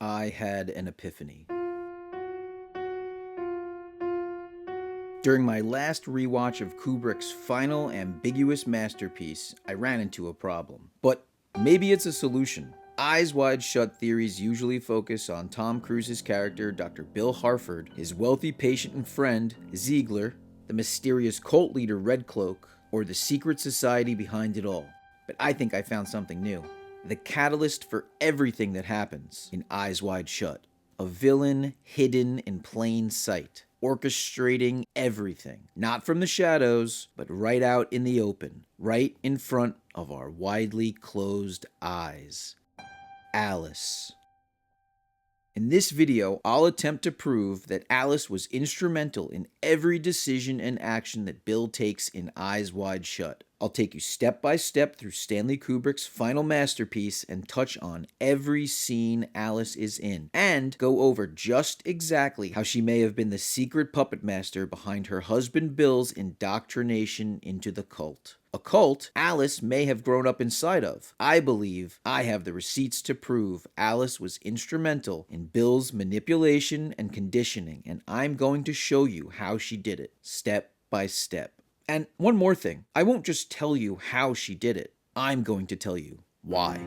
I had an epiphany. During my last rewatch of Kubrick's final ambiguous masterpiece, I ran into a problem. But maybe it's a solution. Eyes Wide Shut theories usually focus on Tom Cruise's character, Dr. Bill Harford, his wealthy patient and friend, Ziegler, the mysterious cult leader, Red Cloak, or the secret society behind it all. But I think I found something new. The catalyst for everything that happens in Eyes Wide Shut. A villain hidden in plain sight, orchestrating everything, not from the shadows, but right out in the open, right in front of our widely closed eyes. Alice. In this video, I'll attempt to prove that Alice was instrumental in every decision and action that Bill takes in Eyes Wide Shut. I'll take you step by step through Stanley Kubrick's final masterpiece and touch on every scene Alice is in, and go over just exactly how she may have been the secret puppet master behind her husband Bill's indoctrination into the cult. A cult Alice may have grown up inside of. I believe I have the receipts to prove Alice was instrumental in Bill's manipulation and conditioning, and I'm going to show you how she did it, step by step. And one more thing, I won't just tell you how she did it, I'm going to tell you why.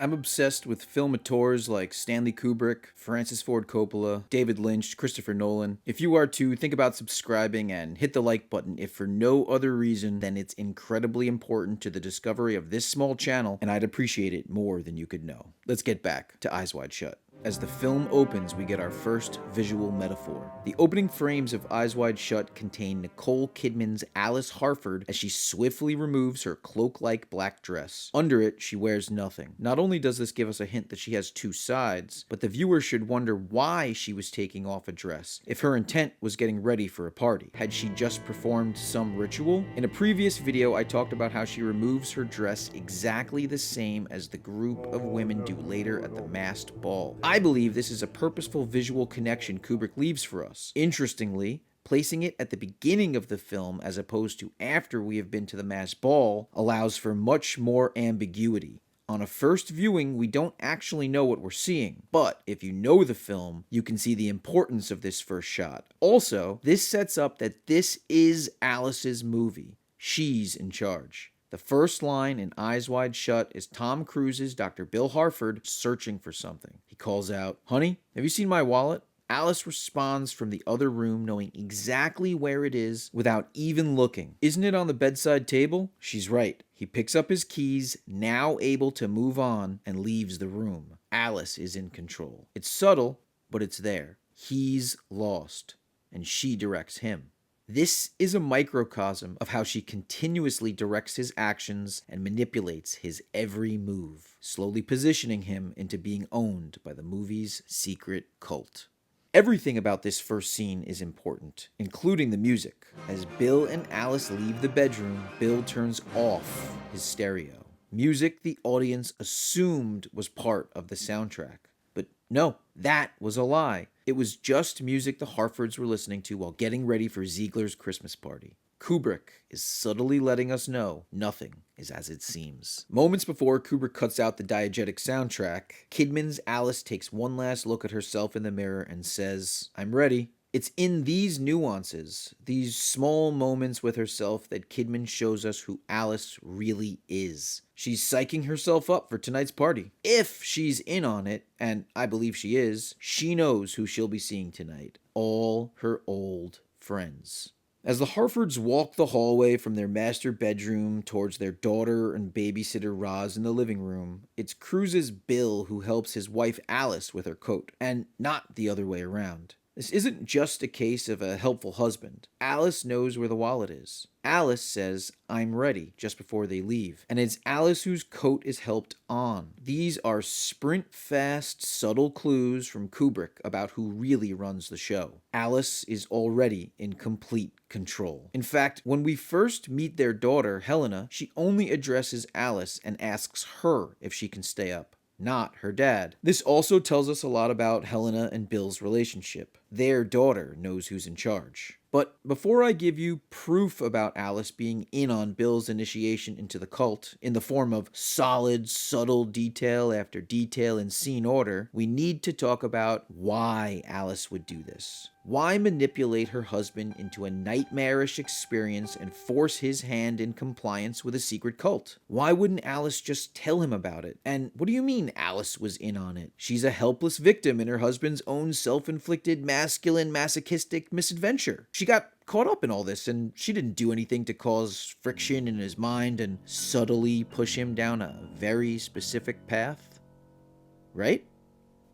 I'm obsessed with filmmateurs like Stanley Kubrick, Francis Ford Coppola, David Lynch, Christopher Nolan. If you are too, think about subscribing and hit the like button if for no other reason than it's incredibly important to the discovery of this small channel, and I'd appreciate it more than you could know. Let's get back to Eyes Wide Shut. As the film opens, we get our first visual metaphor. The opening frames of Eyes Wide Shut contain Nicole Kidman's Alice Harford as she swiftly removes her cloak-like black dress. Under it, she wears nothing. Not only does this give us a hint that she has two sides, but the viewer should wonder why she was taking off a dress, if her intent was getting ready for a party. Had she just performed some ritual? In a previous video, I talked about how she removes her dress exactly the same as the group of women do later at the masked ball. I believe this is a purposeful visual connection Kubrick leaves for us. Interestingly, placing it at the beginning of the film as opposed to after we have been to the masked ball allows for much more ambiguity. On a first viewing, we don't actually know what we're seeing, but if you know the film, you can see the importance of this first shot. Also, this sets up that this is Alice's movie. She's in charge. The first line in Eyes Wide Shut is Tom Cruise's Dr. Bill Harford searching for something. He calls out, "Honey, have you seen my wallet?" Alice responds from the other room, knowing exactly where it is without even looking. "Isn't it on the bedside table?" She's right. He picks up his keys, now able to move on, and leaves the room. Alice is in control. It's subtle, but it's there. He's lost, and she directs him. This is a microcosm of how she continuously directs his actions and manipulates his every move, slowly positioning him into being owned by the movie's secret cult. Everything about this first scene is important, including the music. As Bill and Alice leave the bedroom, Bill turns off his stereo. Music the audience assumed was part of the soundtrack. But no, that was a lie. It was just music the Harfords were listening to while getting ready for Ziegler's Christmas party. Kubrick is subtly letting us know nothing is as it seems. Moments before Kubrick cuts out the diegetic soundtrack, Kidman's Alice takes one last look at herself in the mirror and says, "I'm ready." It's in these nuances, these small moments with herself, that Kidman shows us who Alice really is. She's psyching herself up for tonight's party. If she's in on it, and I believe she is, she knows who she'll be seeing tonight. All her old friends. As the Harfords walk the hallway from their master bedroom towards their daughter and babysitter Roz in the living room, it's Cruise's Bill who helps his wife Alice with her coat, and not the other way around. This isn't just a case of a helpful husband. Alice knows where the wallet is. Alice says, "I'm ready," just before they leave, and it's Alice whose coat is helped on. These are sprint-fast, subtle clues from Kubrick about who really runs the show. Alice is already in complete control. In fact, when we first meet their daughter, Helena, she only addresses Alice and asks her if she can stay up, not her dad. This also tells us a lot about Helena and Bill's relationship. Their daughter knows who's in charge. But before I give you proof about Alice being in on Bill's initiation into the cult, in the form of solid, subtle detail after detail in scene order, we need to talk about why Alice would do this. Why manipulate her husband into a nightmarish experience and force his hand in compliance with a secret cult? Why wouldn't Alice just tell him about it? And what do you mean Alice was in on it? She's a helpless victim in her husband's own self-inflicted masculine masochistic misadventure. She got caught up in all this, and she didn't do anything to cause friction in his mind and subtly push him down a very specific path. Right?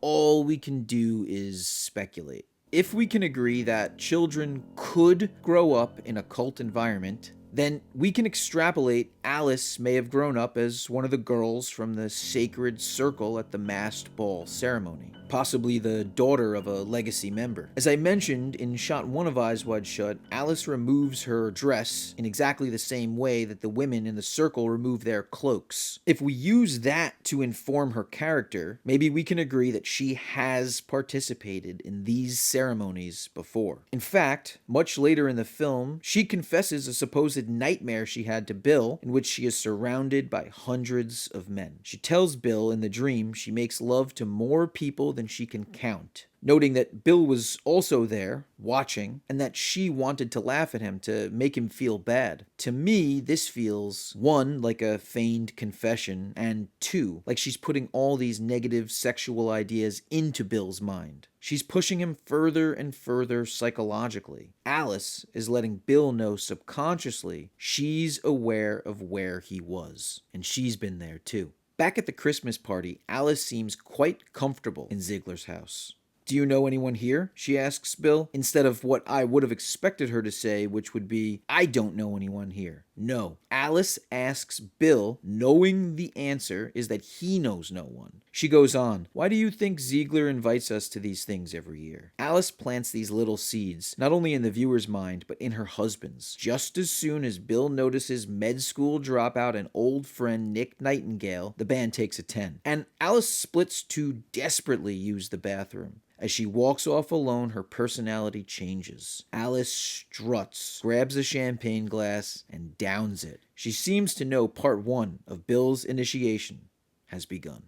All we can do is speculate. If we can agree that children could grow up in a cult environment, then we can extrapolate Alice may have grown up as one of the girls from the sacred circle at the masked ball ceremony, possibly the daughter of a legacy member. As I mentioned in shot 1 of Eyes Wide Shut, Alice removes her dress in exactly the same way that the women in the circle remove their cloaks. If we use that to inform her character, maybe we can agree that she has participated in these ceremonies before. In fact, much later in the film, she confesses a supposed nightmare she had to Bill, in which she is surrounded by hundreds of men. She tells Bill in the dream she makes love to more people than she can count, noting that Bill was also there, watching, and that she wanted to laugh at him to make him feel bad. To me, this feels, 1, like a feigned confession, and 2, like she's putting all these negative sexual ideas into Bill's mind. She's pushing him further and further psychologically. Alice is letting Bill know subconsciously she's aware of where he was, and she's been there too. Back at the Christmas party, Alice seems quite comfortable in Ziegler's house. "Do you know anyone here?" she asks Bill, instead of what I would have expected her to say, which would be, "I don't know anyone here." No, Alice asks Bill, knowing the answer is that he knows no one. She goes on, "Why do you think Ziegler invites us to these things every year?" Alice plants these little seeds, not only in the viewer's mind, but in her husband's. Just as soon as Bill notices med school dropout and old friend Nick Nightingale, the band takes a 10. And Alice splits to desperately use the bathroom. As she walks off alone, her personality changes. Alice struts, grabs a champagne glass, and downs it. She seems to know part 1 of Bill's initiation has begun.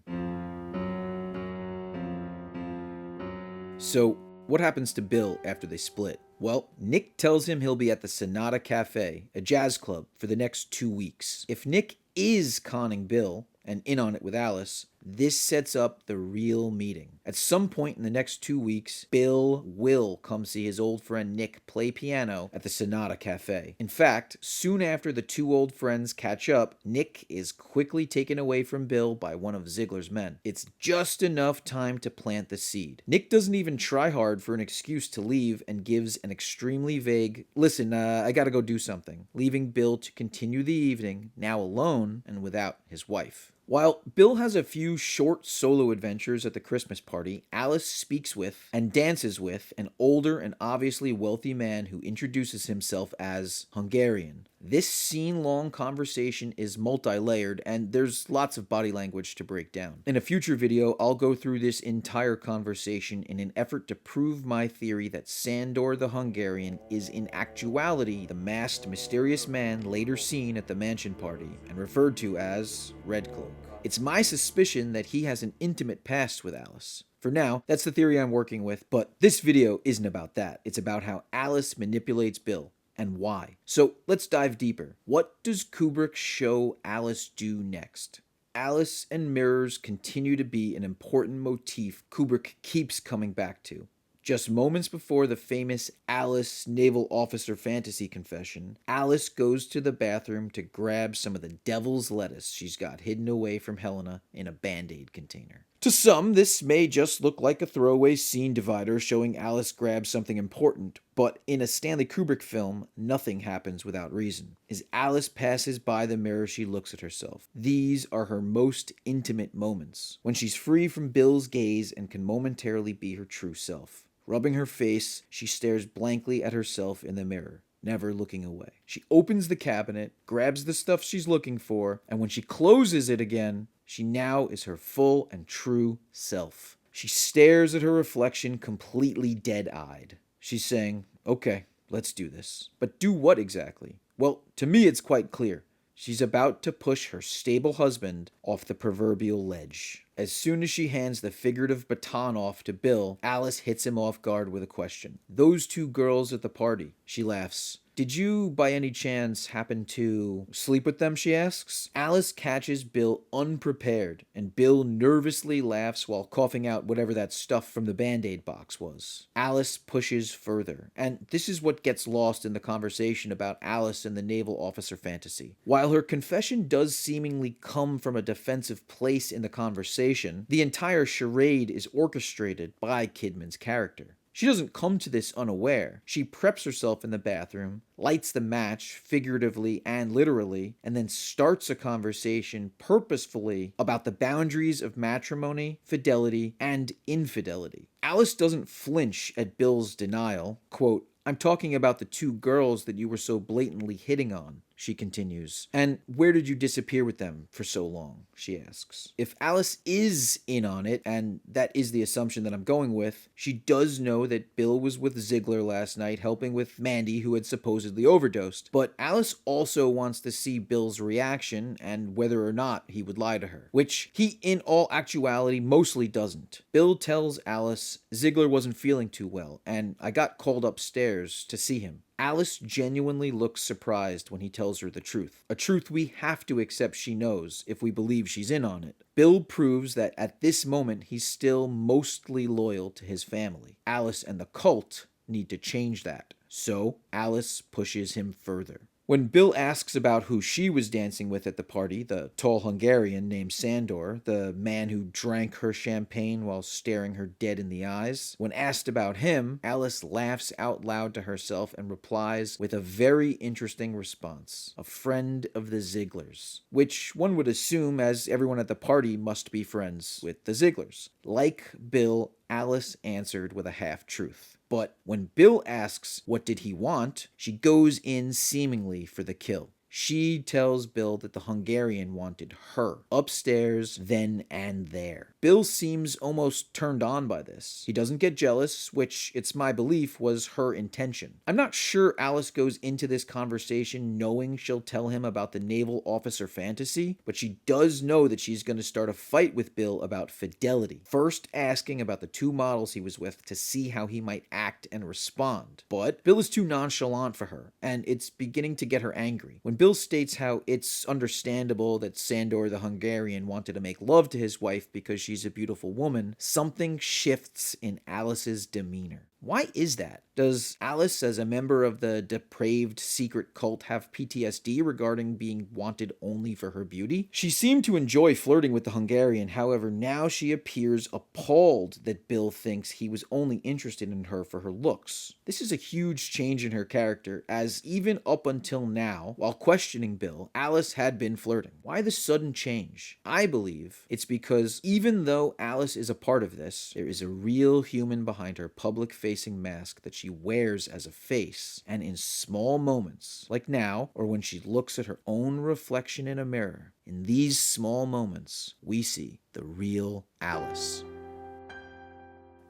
So, what happens to Bill after they split? Well, Nick tells him he'll be at the Sonata Cafe, a jazz club, for the next 2 weeks. If Nick is conning Bill, and in on it with Alice, this sets up the real meeting. At some point in the next 2 weeks, Bill will come see his old friend Nick play piano at the Sonata Cafe. In fact, soon after the two old friends catch up, Nick is quickly taken away from Bill by one of Ziegler's men. It's just enough time to plant the seed. Nick doesn't even try hard for an excuse to leave and gives an extremely vague, "Listen, I gotta go do something," leaving Bill to continue the evening, now alone and without his wife. While Bill has a few short solo adventures at the Christmas party, Alice speaks with and dances with an older and obviously wealthy man who introduces himself as Hungarian. This scene-long conversation is multi-layered, and there's lots of body language to break down. In a future video, I'll go through this entire conversation in an effort to prove my theory that Sandor the Hungarian is in actuality the masked, mysterious man later seen at the mansion party and referred to as Red Cloak. It's my suspicion that he has an intimate past with Alice. For now, that's the theory I'm working with, but this video isn't about that. It's about how Alice manipulates Bill, and why. So let's dive deeper. What does Kubrick show Alice do next? Alice and mirrors continue to be an important motif Kubrick keeps coming back to. Just moments before the famous Alice naval officer fantasy confession, Alice goes to the bathroom to grab some of the devil's lettuce she's got hidden away from Helena in a Band-Aid container. To some, this may just look like a throwaway scene divider showing Alice grab something important, but in a Stanley Kubrick film, nothing happens without reason. As Alice passes by the mirror, she looks at herself. These are her most intimate moments, when she's free from Bill's gaze and can momentarily be her true self. Rubbing her face, she stares blankly at herself in the mirror, never looking away. She opens the cabinet, grabs the stuff she's looking for, and when she closes it again, she now is her full and true self. She stares at her reflection completely dead-eyed. She's saying, "Okay, Let's do this. But do what exactly? Well, to me it's quite clear. She's about to push her stable husband off the proverbial ledge. As soon as she hands the figurative baton off to Bill, Alice hits him off guard with a question. Those two girls at the party. She laughs. Did you, by any chance, happen to sleep with them, she asks. Alice catches Bill unprepared, and Bill nervously laughs while coughing out whatever that stuff from the Band-Aid box was. Alice pushes further, and this is what gets lost in the conversation about Alice and the naval officer fantasy. While her confession does seemingly come from a defensive place in the conversation, the entire charade is orchestrated by Kidman's character. She doesn't come to this unaware. She preps herself in the bathroom, lights the match, figuratively and literally, and then starts a conversation purposefully about the boundaries of matrimony, fidelity, and infidelity. Alice doesn't flinch at Bill's denial. Quote, I'm talking about the two girls that you were so blatantly hitting on, she continues. And where did you disappear with them for so long, she asks. If Alice is in on it, and that is the assumption that I'm going with, she does know that Bill was with Ziegler last night helping with Mandy, who had supposedly overdosed. But Alice also wants to see Bill's reaction and whether or not he would lie to her, which he in all actuality mostly doesn't. Bill tells Alice Ziegler wasn't feeling too well, and I got called upstairs to see him. Alice genuinely looks surprised when he tells her the truth, a truth we have to accept she knows if we believe she's in on it. Bill proves that at this moment he's still mostly loyal to his family. Alice and the cult need to change that. So Alice pushes him further. When Bill asks about who she was dancing with at the party, the tall Hungarian named Sandor, the man who drank her champagne while staring her dead in the eyes, when asked about him, Alice laughs out loud to herself and replies with a very interesting response. A friend of the Zieglers, which one would assume, as everyone at the party must be friends with the Zieglers. Like Bill, Alice answered with a half-truth. But when Bill asks what did he want, she goes in seemingly for the kill. She tells Bill that the Hungarian wanted her, upstairs, then and there. Bill seems almost turned on by this. He doesn't get jealous, which it's my belief was her intention. I'm not sure Alice goes into this conversation knowing she'll tell him about the naval officer fantasy, but she does know that she's going to start a fight with Bill about fidelity, first asking about the two models he was with to see how he might act and respond. But Bill is too nonchalant for her, and it's beginning to get her angry. When Bill states how it's understandable that Sandor the Hungarian wanted to make love to his wife because she's a beautiful woman, something shifts in Alice's demeanor. Why is that? Does Alice, as a member of the depraved secret cult, have PTSD regarding being wanted only for her beauty? She seemed to enjoy flirting with the Hungarian, however, now she appears appalled that Bill thinks he was only interested in her for her looks. This is a huge change in her character, as even up until now, while questioning Bill, Alice had been flirting. Why the sudden change? I believe it's because even though Alice is a part of this, there is a real human behind her public-facing mask that she wears as a face, and in small moments, like now, or when she looks at her own reflection in a mirror, in these small moments, we see the real Alice.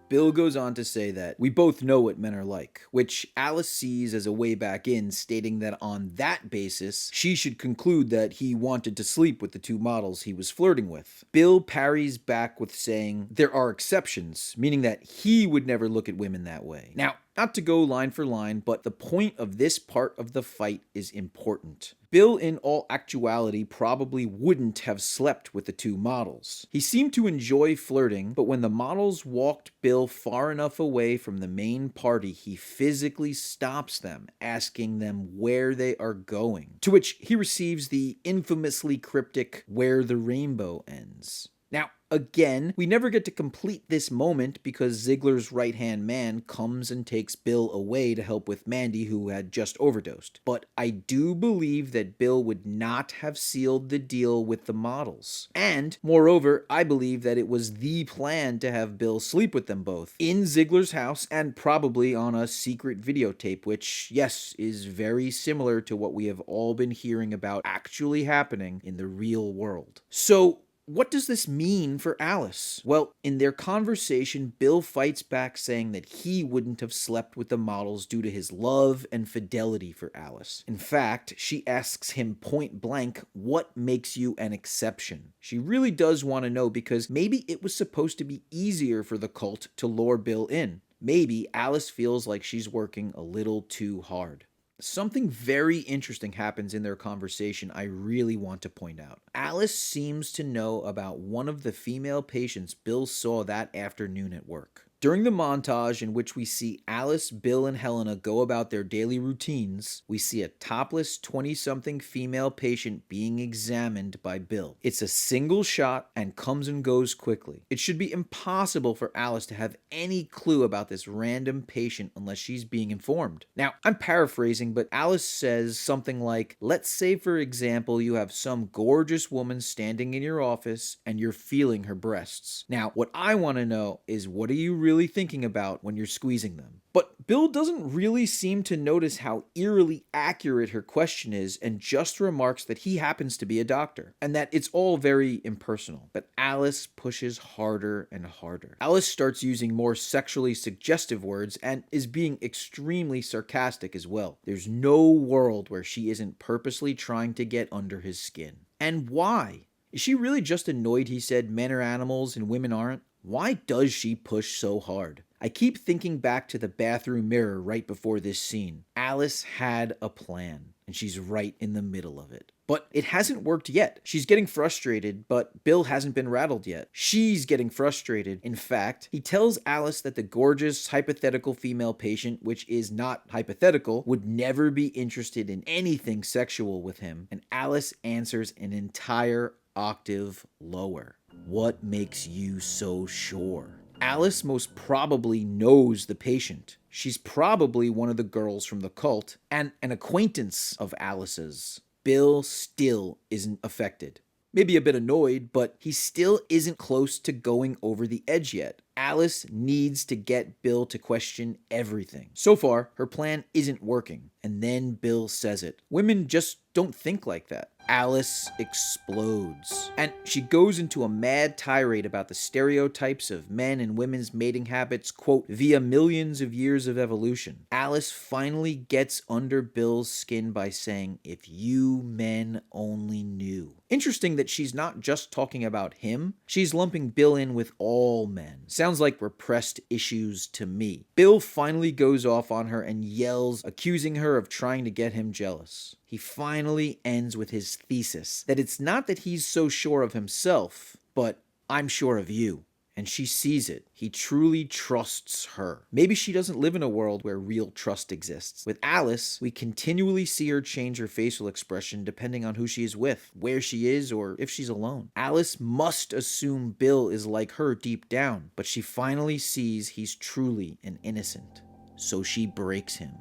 Bill goes on to say that we both know what men are like, which Alice sees as a way back in, stating that on that basis, she should conclude that he wanted to sleep with the two models he was flirting with. Bill parries back with saying there are exceptions, meaning that he would never look at women that way. Now, not to go line for line, but the point of this part of the fight is important. Bill, in all actuality, probably wouldn't have slept with the two models. He seemed to enjoy flirting, but when the models walked Bill far enough away from the main party, he physically stops them, asking them where they are going, to which he receives the infamously cryptic, "Where the rainbow ends." Now, again, we never get to complete this moment because Ziegler's right-hand man comes and takes Bill away to help with Mandy, who had just overdosed. But I do believe that Bill would not have sealed the deal with the models. And, moreover, I believe that it was the plan to have Bill sleep with them both in Ziegler's house and probably on a secret videotape, which, yes, is very similar to what we have all been hearing about actually happening in the real world. So, what does this mean for Alice? Well, in their conversation, Bill fights back saying that he wouldn't have slept with the models due to his love and fidelity for Alice. In fact, she asks him point blank, what makes you an exception? She really does want to know because maybe it was supposed to be easier for the cult to lure Bill in. Maybe Alice feels like she's working a little too hard. Something very interesting happens in their conversation I really want to point out. Alice seems to know about one of the female patients Bill saw that afternoon at work. During the montage in which we see Alice, Bill, and Helena go about their daily routines, we see a topless 20-something female patient being examined by Bill. It's a single shot and comes and goes quickly. It should be impossible for Alice to have any clue about this random patient unless she's being informed. Now, I'm paraphrasing, but Alice says something like, let's say for example you have some gorgeous woman standing in your office and you're feeling her breasts. Now, what I want to know is, what are you really thinking about when you're squeezing them? But Bill doesn't really seem to notice how eerily accurate her question is and just remarks that he happens to be a doctor and that it's all very impersonal. But Alice pushes harder and harder. Alice starts using more sexually suggestive words and is being extremely sarcastic as well. There's no world where she isn't purposely trying to get under his skin. And why? Is she really just annoyed he said men are animals and women aren't? Why does she push so hard? I keep thinking back to the bathroom mirror right before this scene. Alice had a plan, and she's right in the middle of it. But it hasn't worked yet. She's getting frustrated, but Bill hasn't been rattled yet. She's getting frustrated. In fact, he tells Alice that the gorgeous, hypothetical female patient, which is not hypothetical, would never be interested in anything sexual with him, and Alice answers an entire octave lower. What makes you so sure? Alice most probably knows the patient. She's probably one of the girls from the cult and an acquaintance of Alice's. Bill still isn't affected. Maybe a bit annoyed, but he still isn't close to going over the edge yet. Alice needs to get Bill to question everything. So far, her plan isn't working. And then Bill says it. Women just don't think like that. Alice explodes. And she goes into a mad tirade about the stereotypes of men and women's mating habits, quote, via millions of years of evolution. Alice finally gets under Bill's skin by saying, if you men only knew. Interesting that she's not just talking about him, she's lumping Bill in with all men. Sounds like repressed issues to me. Bill finally goes off on her and yells, accusing her of trying to get him jealous. He finally ends with his thesis, that it's not that he's so sure of himself, but I'm sure of you. And she sees it. He truly trusts her. Maybe she doesn't live in a world where real trust exists. With Alice, we continually see her change her facial expression depending on who she is with, where she is, or if she's alone. Alice must assume Bill is like her deep down, but she finally sees he's truly an innocent. So she breaks him.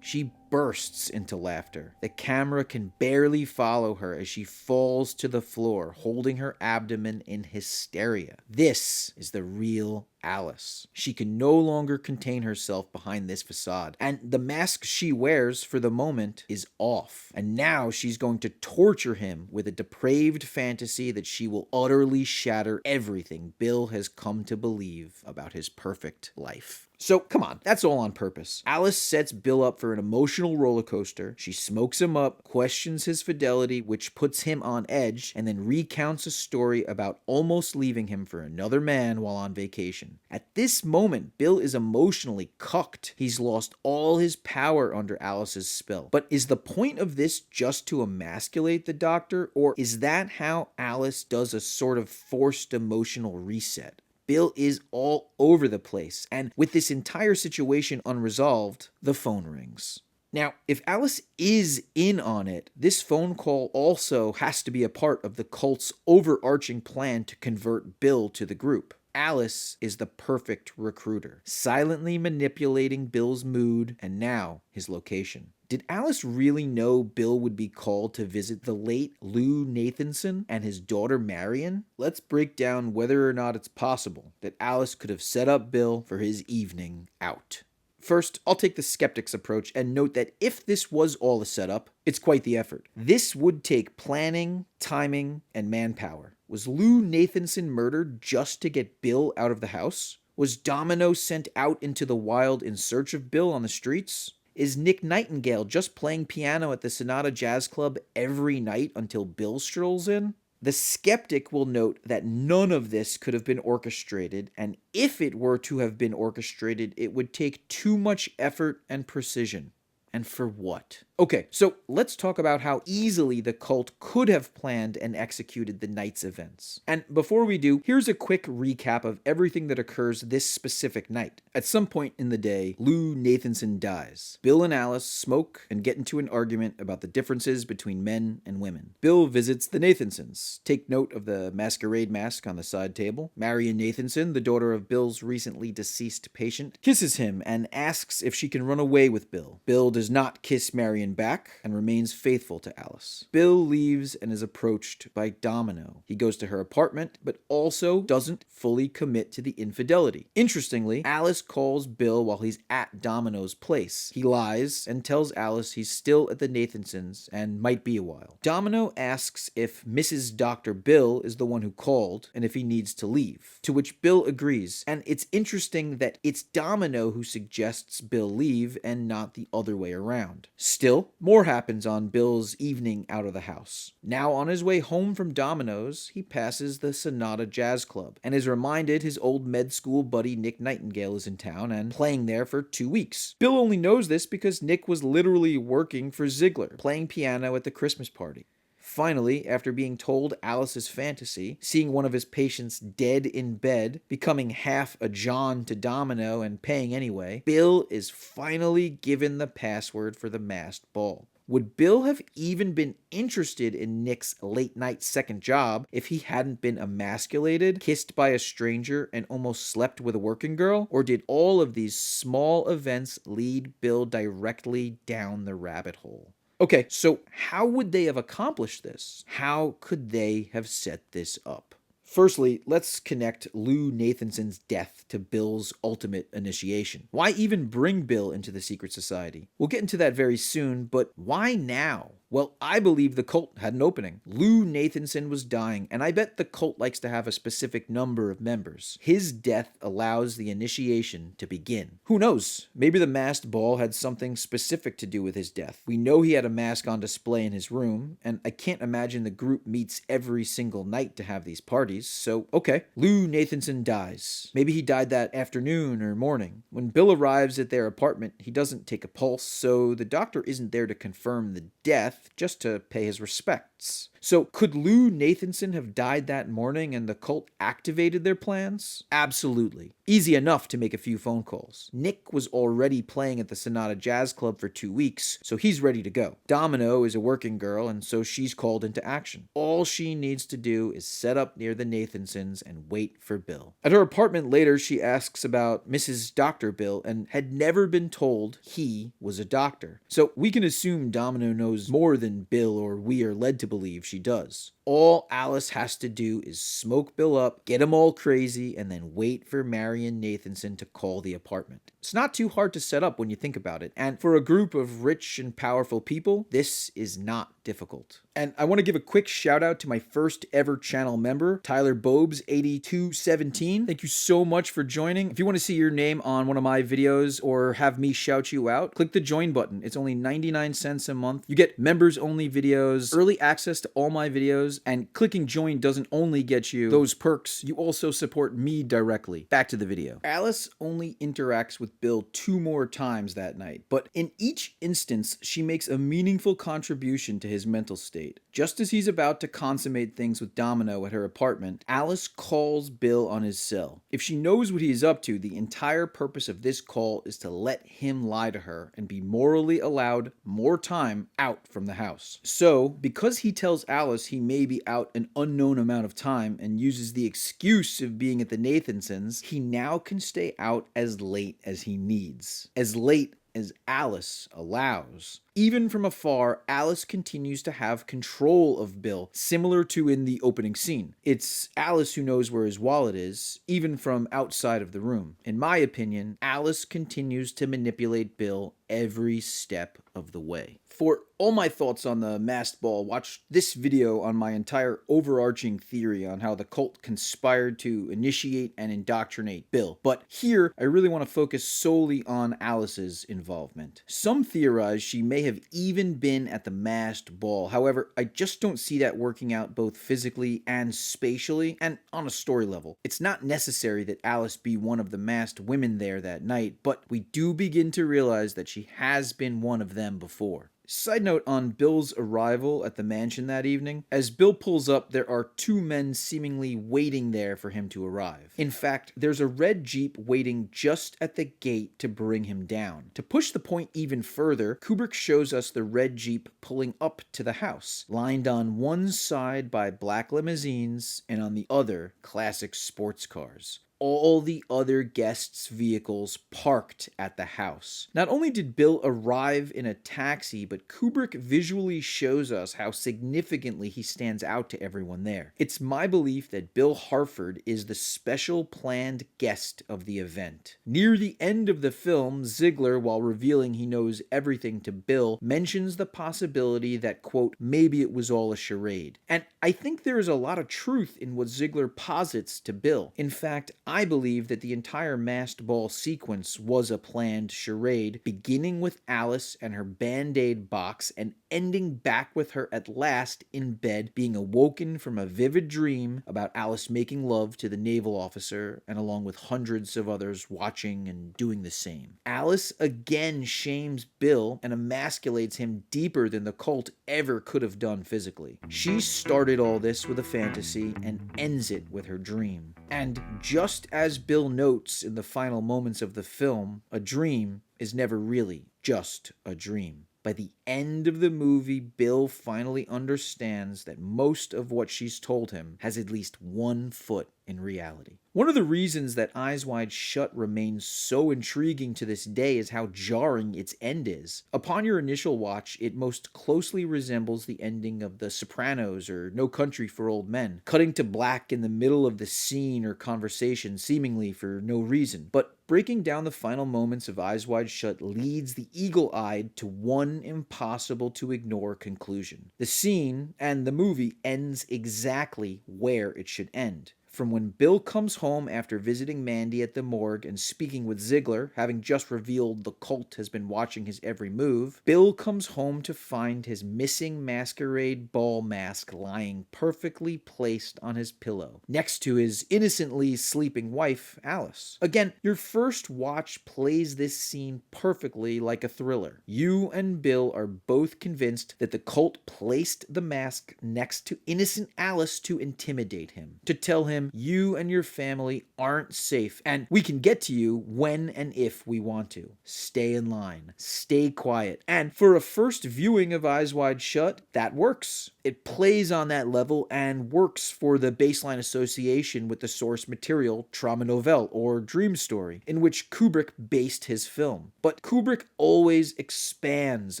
She bursts into laughter. The camera can barely follow her as she falls to the floor, holding her abdomen in hysteria. This is the real Alice. She can no longer contain herself behind this facade, and the mask she wears for the moment is off. And now she's going to torture him with a depraved fantasy that she will utterly shatter everything Bill has come to believe about his perfect life. So, come on, that's all on purpose. Alice sets Bill up for an emotional roller coaster. She smokes him up, questions his fidelity, which puts him on edge, and then recounts a story about almost leaving him for another man while on vacation. At this moment, Bill is emotionally cucked. He's lost all his power under Alice's spell. But is the point of this just to emasculate the doctor, or is that how Alice does a sort of forced emotional reset? Bill is all over the place, and with this entire situation unresolved, the phone rings. Now, if Alice is in on it, this phone call also has to be a part of the cult's overarching plan to convert Bill to the group. Alice is the perfect recruiter, silently manipulating Bill's mood and now his location. Did Alice really know Bill would be called to visit the late Lou Nathanson and his daughter Marion? Let's break down whether or not it's possible that Alice could have set up Bill for his evening out. First, I'll take the skeptic's approach and note that if this was all a setup, it's quite the effort. This would take planning, timing, and manpower. Was Lou Nathanson murdered just to get Bill out of the house? Was Domino sent out into the wild in search of Bill on the streets? Is Nick Nightingale just playing piano at the Sonata Jazz Club every night until Bill strolls in? The skeptic will note that none of this could have been orchestrated, and if it were to have been orchestrated, it would take too much effort and precision. And for what? Okay, so let's talk about how easily the cult could have planned and executed the night's events. And before we do, here's a quick recap of everything that occurs this specific night. At some point in the day, Lou Nathanson dies. Bill and Alice smoke and get into an argument about the differences between men and women. Bill visits the Nathansons. Take note of the masquerade mask on the side table. Marion Nathanson, the daughter of Bill's recently deceased patient, kisses him and asks if she can run away with Bill. Bill does not kiss Marion back and remains faithful to Alice. Bill leaves and is approached by Domino. He goes to her apartment, but also doesn't fully commit to the infidelity. Interestingly, Alice calls Bill while he's at Domino's place. He lies and tells Alice he's still at the Nathansons and might be a while. Domino asks if Mrs. Dr. Bill is the one who called and if he needs to leave, to which Bill agrees. And it's interesting that it's Domino who suggests Bill leave and not the other way around. Still, more happens on Bill's evening out of the house. Now on his way home from Domino's, he passes the Sonata Jazz Club and is reminded his old med school buddy Nick Nightingale is in town and playing there for 2 weeks. Bill only knows this because Nick was literally working for Ziegler, playing piano at the Christmas party. Finally, after being told Alice's fantasy, seeing one of his patients dead in bed, becoming half a John to Domino and paying anyway, Bill is finally given the password for the masked ball. Would Bill have even been interested in Nick's late-night second job if he hadn't been emasculated, kissed by a stranger, and almost slept with a working girl? Or did all of these small events lead Bill directly down the rabbit hole? Okay, so how would they have accomplished this? How could they have set this up? Firstly, let's connect Lou Nathanson's death to Bill's ultimate initiation. Why even bring Bill into the secret society? We'll get into that very soon, but why now? Well, I believe the cult had an opening. Lou Nathanson was dying, and I bet the cult likes to have a specific number of members. His death allows the initiation to begin. Who knows? Maybe the masked ball had something specific to do with his death. We know he had a mask on display in his room, and I can't imagine the group meets every single night to have these parties, so okay. Lou Nathanson dies. Maybe he died that afternoon or morning. When Bill arrives at their apartment, he doesn't take a pulse, so the doctor isn't there to confirm the death, just to pay his respects. So could Lou Nathanson have died that morning and the cult activated their plans? Absolutely. Easy enough to make a few phone calls. Nick was already playing at the Sonata Jazz Club for 2 weeks, so he's ready to go. Domino is a working girl, and so she's called into action. All she needs to do is set up near the Nathansons and wait for Bill. At her apartment later, she asks about Mrs. Dr. Bill and had never been told he was a doctor. So we can assume Domino knows more than Bill or we are led to believe she does. All Alice has to do is smoke Bill up, get him all crazy, and then wait for Marion Nathanson to call the apartment. It's not too hard to set up when you think about it, and for a group of rich and powerful people, this is not difficult. And I want to give a quick shout out to my first ever channel member, Tyler Bobes 8217. Thank you so much for joining. If you want to see your name on one of my videos or have me shout you out, click the join button. It's only 99 cents a month. You get members only videos, early access to all my videos, and clicking join doesn't only get you those perks, you also support me directly. Back to the video. Alice only interacts with Bill 2 more times that night, but in each instance, she makes a meaningful contribution to his mental state. Just as he's about to consummate things with Domino at her apartment, Alice calls Bill on his cell. If she knows what he is up to, the entire purpose of this call is to let him lie to her and be morally allowed more time out from the house. So, because he tells Alice he may be out an unknown amount of time and uses the excuse of being at the Nathansons, he now can stay out as late as he needs. As late as Alice allows. Even from afar, Alice continues to have control of Bill, similar to in the opening scene. It's Alice who knows where his wallet is, even from outside of the room. In my opinion, Alice continues to manipulate Bill every step of the way. For all my thoughts on the masked ball, watch this video on my entire overarching theory on how the cult conspired to initiate and indoctrinate Bill. But here, I really want to focus solely on Alice's involvement. Some theorize she may have even been at the masked ball. However, I just don't see that working out both physically and spatially and on a story level. It's not necessary that Alice be one of the masked women there that night, but we do begin to realize that she has been one of them before. Side note on Bill's arrival at the mansion that evening. As Bill pulls up, there are two men seemingly waiting there for him to arrive. In fact, there's a red Jeep waiting just at the gate to bring him down. To push the point even further, Kubrick shows us the red Jeep pulling up to the house, lined on one side by black limousines and on the other classic sports cars. All the other guests' vehicles parked at the house. Not only did Bill arrive in a taxi, but Kubrick visually shows us how significantly he stands out to everyone there. It's my belief that Bill Harford is the special planned guest of the event. Near the end of the film, Ziegler, while revealing he knows everything to Bill, mentions the possibility that, quote, maybe it was all a charade. And I think there is a lot of truth in what Ziegler posits to Bill. In fact, I believe that the entire masked ball sequence was a planned charade, beginning with Alice and her Band-Aid box and ending back with her at last in bed, being awoken from a vivid dream about Alice making love to the naval officer and along with hundreds of others watching and doing the same. Alice again shames Bill and emasculates him deeper than the cult ever could have done physically. She started all this with a fantasy and ends it with her dream. And just as Bill notes in the final moments of the film, a dream is never really just a dream. By the end of the movie, Bill finally understands that most of what she's told him has at least one foot in reality. One of the reasons that Eyes Wide Shut remains so intriguing to this day is how jarring its end is. Upon your initial watch, it most closely resembles the ending of The Sopranos or No Country for Old Men, cutting to black in the middle of the scene or conversation seemingly for no reason. But breaking down the final moments of Eyes Wide Shut leads the eagle-eyed to one impossible to ignore conclusion. The scene and the movie ends exactly where it should end. From when Bill comes home after visiting Mandy at the morgue and speaking with Ziegler, having just revealed the cult has been watching his every move, Bill comes home to find his missing masquerade ball mask lying perfectly placed on his pillow, next to his innocently sleeping wife, Alice. Again, your first watch plays this scene perfectly like a thriller. You and Bill are both convinced that the cult placed the mask next to innocent Alice to intimidate him, to tell him you and your family aren't safe, and we can get to you when and if we want to. Stay in line. Stay quiet. And for a first viewing of Eyes Wide Shut, that works. It plays on that level and works for the baseline association with the source material Trauma Novelle or Dream Story, in which Kubrick based his film. But Kubrick always expands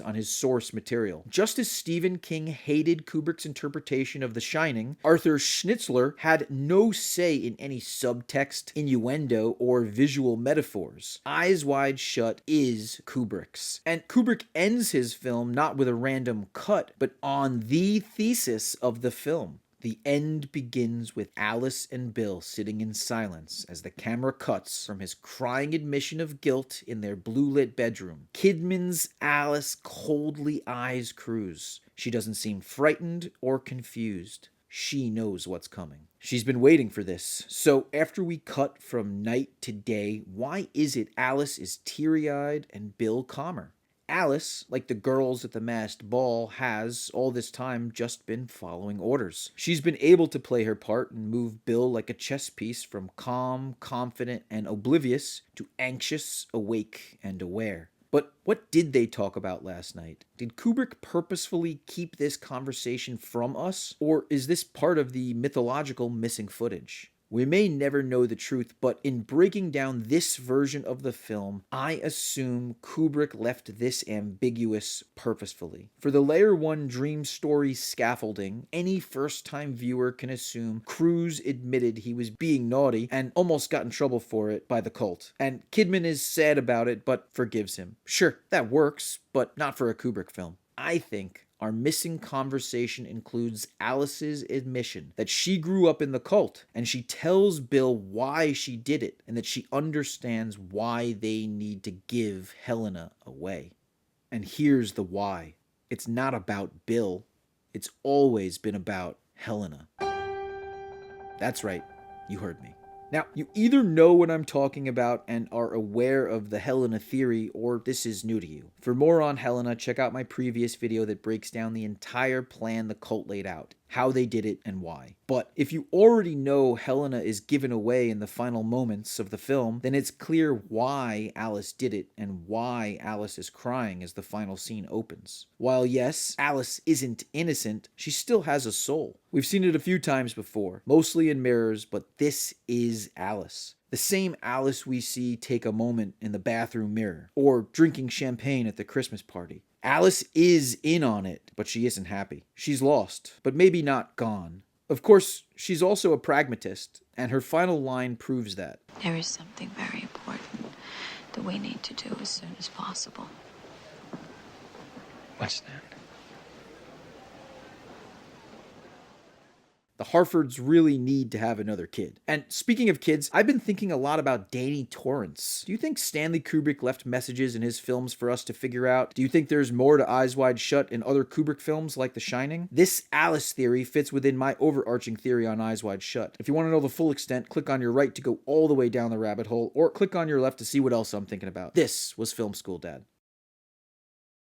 on his source material. Just as Stephen King hated Kubrick's interpretation of The Shining, Arthur Schnitzler had no say in any subtext, innuendo, or visual metaphors. Eyes Wide Shut is Kubrick's. And Kubrick ends his film not with a random cut, but on the thesis of the film. The end begins with Alice and Bill sitting in silence as the camera cuts from his crying admission of guilt in their blue-lit bedroom. Kidman's Alice coldly eyes Cruz. She doesn't seem frightened or confused. She knows what's coming. She's been waiting for this. So after we cut from night to day, why is it Alice is teary-eyed and Bill calmer? Alice, like the girls at the masked ball, has, all this time, just been following orders. She's been able to play her part and move Bill like a chess piece from calm, confident, and oblivious to anxious, awake, and aware. But what did they talk about last night? Did Kubrick purposefully keep this conversation from us? Or is this part of the mythological missing footage? We may never know the truth, but in breaking down this version of the film, I assume Kubrick left this ambiguous purposefully. For the Layer 1 dream story scaffolding, any first-time viewer can assume Cruise admitted he was being naughty and almost got in trouble for it by the cult. And Kidman is sad about it, but forgives him. Sure, that works, but not for a Kubrick film. I think our missing conversation includes Alice's admission that she grew up in the cult, and she tells Bill why she did it, and that she understands why they need to give Helena away. And here's the why. It's not about Bill. It's always been about Helena. That's right, you heard me. Now, you either know what I'm talking about and are aware of the Helena theory, or this is new to you. For more on Helena, check out my previous video that breaks down the entire plan the cult laid out, how they did it, and why. But if you already know Helena is given away in the final moments of the film, then it's clear why Alice did it and why Alice is crying as the final scene opens. While yes, Alice isn't innocent, she still has a soul. We've seen it a few times before, mostly in mirrors, but this is Alice. The same Alice we see take a moment in the bathroom mirror, or drinking champagne at the Christmas party. Alice is in on it, but she isn't happy. She's lost, but maybe not gone. Of course, she's also a pragmatist, and her final line proves that. There is something very important that we need to do as soon as possible. What's that? The Harfords really need to have another kid. And speaking of kids, I've been thinking a lot about Danny Torrance. Do you think Stanley Kubrick left messages in his films for us to figure out? Do you think there's more to Eyes Wide Shut in other Kubrick films like The Shining? This Alice theory fits within my overarching theory on Eyes Wide Shut. If you want to know the full extent, click on your right to go all the way down the rabbit hole, or click on your left to see what else I'm thinking about. This was Film School Dad.